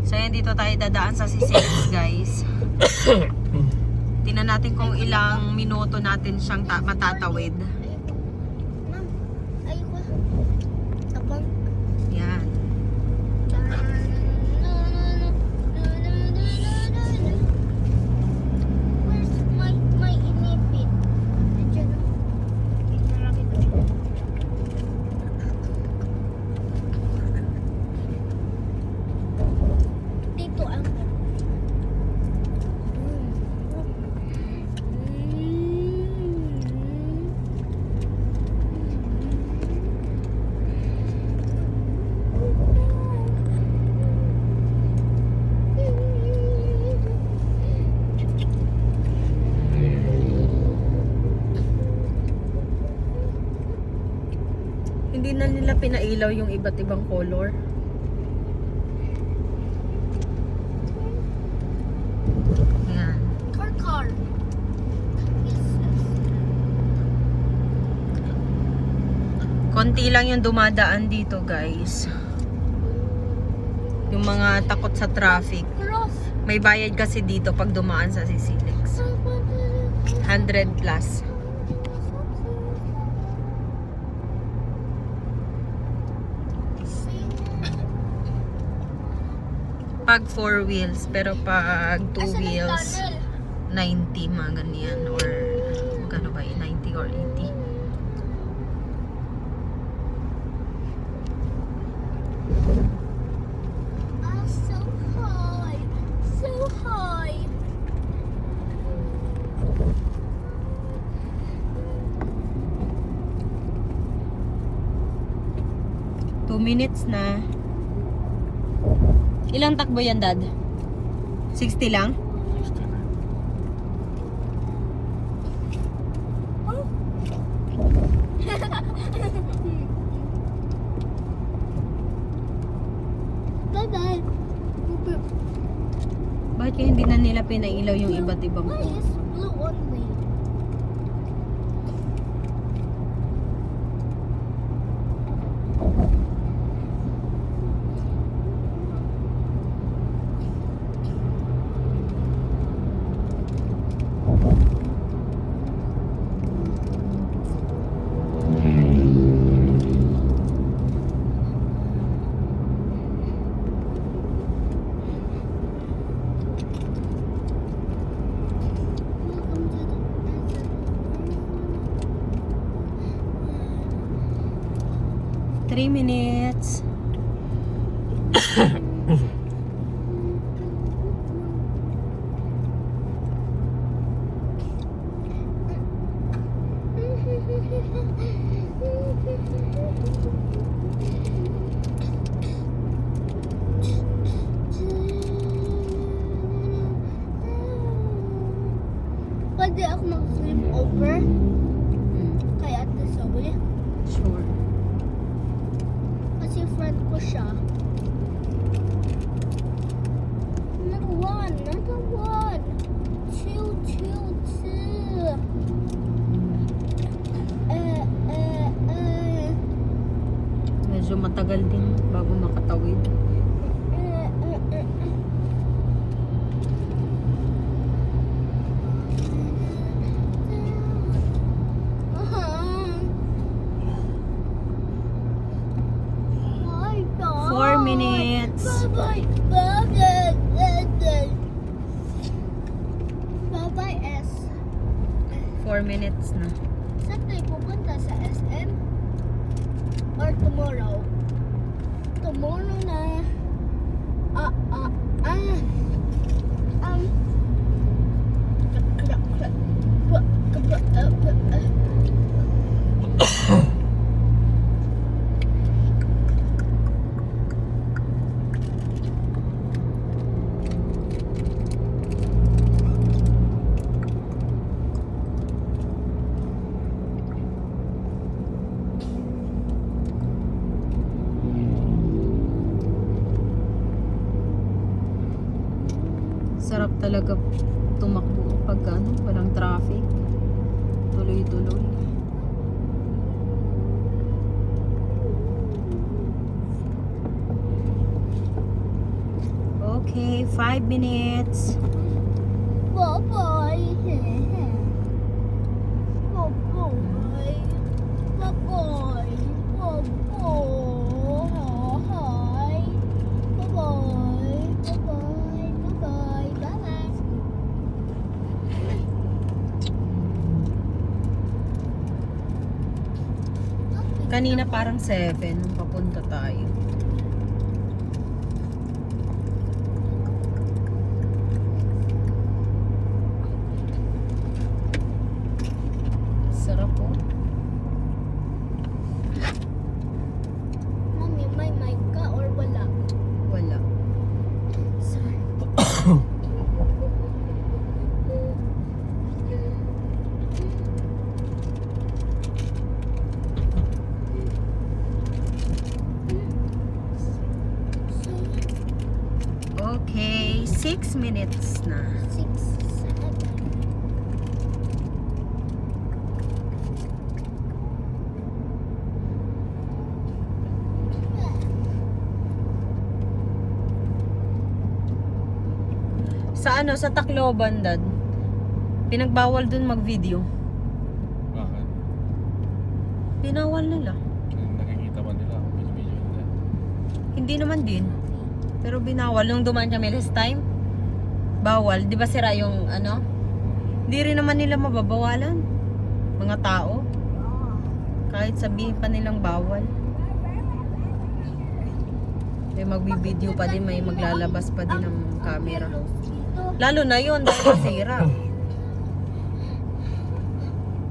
So yan, dito tayo dadaan sa Sisilis, guys. Tingnan natin kung ilang minuto natin siyang matatawid. Ma'am, ayoko. Tapang. Yan. Where's my inipit? Diyan. Dito ang Hindi na nila pinailaw yung iba't ibang color. Yan. car. Konti lang yung dumadaan dito, guys. Yung mga takot sa traffic. Cross. May bayad kasi dito pag dumaan sa Sisilix. 100 plus. Pag 4 wheels, pero pag 2 wheels, 90 mga ganyan. Or, magkano ba yun? 90 or 80. So high. So high. Two minutes na. Ilang takbo yan, Dad? 60 lang? Bye-bye. Bakit kaya hindi na nila pinailaw yung iba't ibang Why is blue only? Welcome to the 3 minutes. Pwede ako mag-sleep over kay Ate Zoe. Sure. Kasi friend ko siya. Another one. Two. Medyo matagal din bago makatawid. Bye, 4 minutes. Bye-bye. Bye-bye, S. 4 minutes na. Saan tayo pupunta? Sa SM? Or tomorrow? Tomorrow na. Sarap talaga tumakbo pag walang traffic. Tuloy-tuloy. Okay, 5 minutes. Bye-bye. Bye-bye. Bye-bye. Bye-bye. Bye-bye. Bye-bye. Bye-bye. Bye-bye. Kanina parang 7 nung papunta tayo. Sarap po. Mami, may mic ka or wala? Wala. Sorry. Okay, 6 minutes na. 6, 7. Sa ano, sa Tacloban, Dad. Pinagbawal dun mag-video. Bakit? Pinawal nila. Nakikita ba nila kung video nila? Hindi naman din. Pero binawal. Nung dumaan kami last time, bawal. Di ba sira yung ano? Hindi rin naman nila mababawalan. Mga tao. Kahit sabihin pa nilang bawal. May magbibideo pa din, may maglalabas pa din ng camera. Lalo na yun, dahil masira.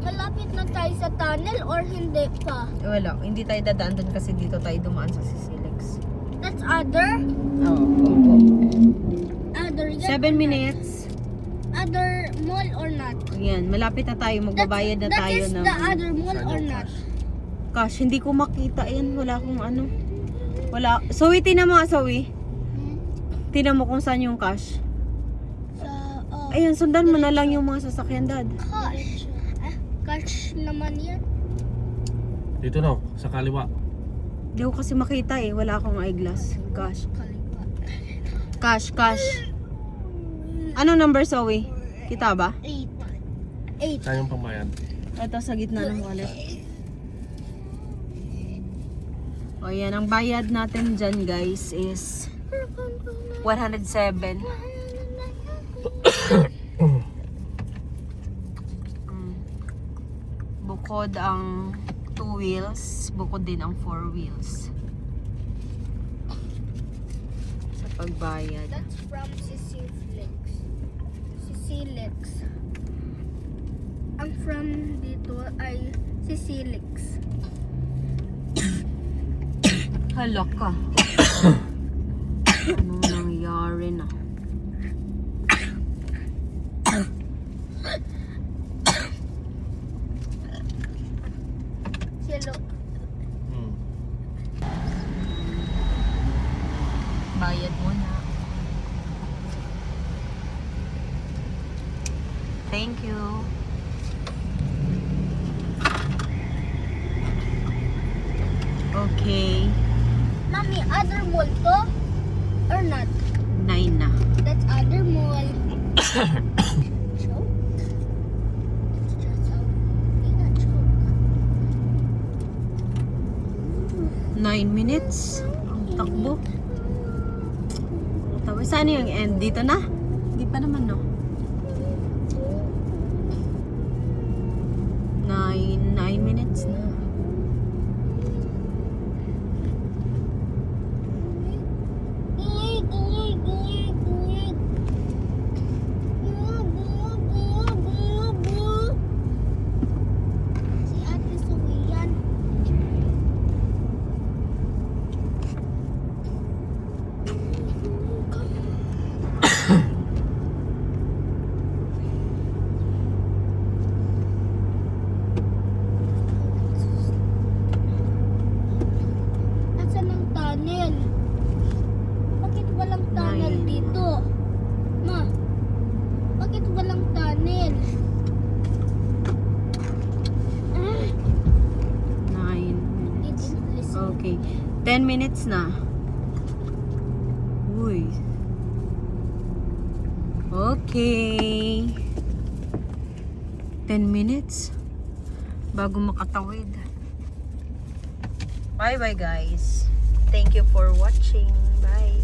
Malapit na tayo sa tunnel or hindi pa? Wala, hindi tayo dadaan dun kasi dito tayo dumaan sa Sisilex. That's other? Oo. Other yan 7 or not? minutes. Other mall or not? Ayan, malapit na tayo. Magbabayad na That tayo is ng the other mall Saan or yung not? cash. Hindi ko makita yan. Wala akong ano. Wala. Zoe, tinan mo nga, Zoe. Tinan mo kung saan yung cash. Sa, Ayan, sundan mo na lang yung mga sasakyan, Dad. cash. Cash naman yan. Dito na, sa kaliwa. Hindi ko kasi makita eh. Wala akong eyeglass. Cash. Kaliwa. Cash. Ano number, Zoe? Kita ba? 8. Saan yung pambayad? Ito sa gitna ng wallet. O yan, ang bayad natin dyan guys is 107. Bukod ang 2 wheels, bukod din ang 4 wheels. Sa pagbayad. That's from Sisilix. Ang from dito ay Sisilix. Hala ka. Anong nangyari na? Silo. Bayad mo na. Thank you. Okay. Mami, other mall to? Or not? 9 na. That's other mall. Choke? It's just a... Hindi na choke. 9 minutes. Ang takbo. Tapos saan yung end? Dito na? Hindi pa naman, no? 9 minutes na. Si Ate Suwian. Nasaan ang tunnel? Bakit walang tunnel Nine. dito? Ma, bakit walang tunnel? Ah, 9 minutes. didn't listen. Okay. 10 minutes na. Uy. Okay. 10 minutes bago makatawid. Bye bye guys. Thank you for watching. Bye.